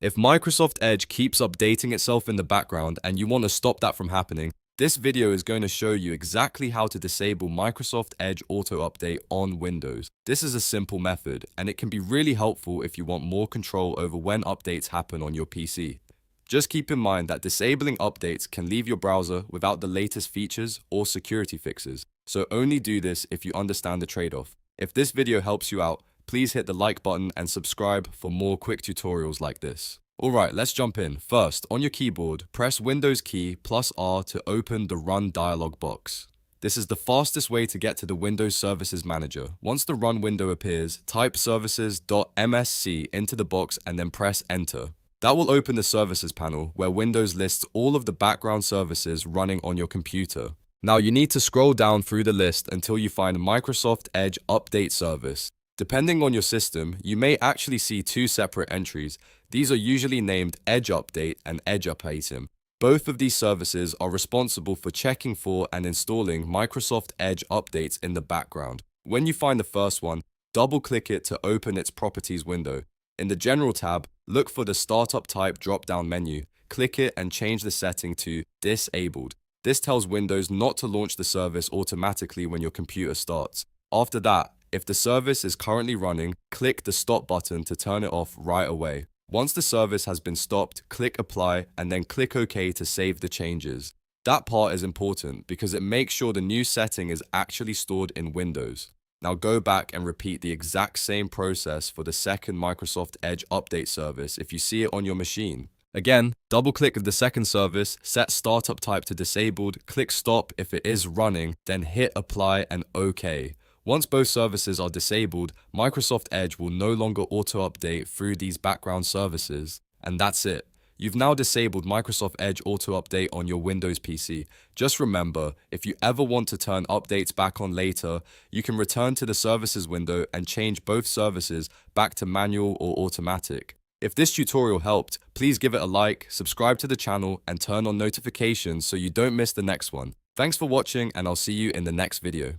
If Microsoft Edge keeps updating itself in the background and you want to stop that from happening, this video is going to show you exactly how to disable Microsoft Edge Auto Update on Windows. This is a simple method, and it can be really helpful if you want more control over when updates happen on your PC. Just keep in mind that disabling updates can leave your browser without the latest features or security fixes, so only do this if you understand the trade-off. If this video helps you out, please hit the like button and subscribe for more quick tutorials like this. Alright, let's jump in. First, on your keyboard, press Windows key plus R to open the Run Dialog box. This is the fastest way to get to the Windows Services Manager. Once the Run window appears, type Services.msc into the box and then press Enter. That will open the Services panel, where Windows lists all of the background services running on your computer. Now you need to scroll down through the list until you find Microsoft Edge Update Service. Depending on your system, you may actually see two separate entries. These are usually named edgeupdate and edgeupdatem. Both of these services are responsible for checking for and installing Microsoft Edge updates in the background. When you find the first one, double-click it to open its properties window. In the General tab, look for the Startup Type drop-down menu. Click it and change the setting to Disabled. This tells Windows not to launch the service automatically when your computer starts. After that, if the service is currently running, click the Stop button to turn it off right away. Once the service has been stopped, click Apply and then click OK to save the changes. That part is important because it makes sure the new setting is actually stored in Windows. Now go back and repeat the exact same process for the second Microsoft Edge update service if you see it on your machine. Again, double-click the second service, set Startup Type to Disabled, click Stop if it is running, then hit Apply and OK. Once both services are disabled, Microsoft Edge will no longer auto-update through these background services. And that's it. You've now disabled Microsoft Edge Auto-Update on your Windows PC. Just remember, if you ever want to turn updates back on later, you can return to the Services window and change both services back to manual or automatic. If this tutorial helped, please give it a like, subscribe to the channel, and turn on notifications so you don't miss the next one. Thanks for watching, and I'll see you in the next video.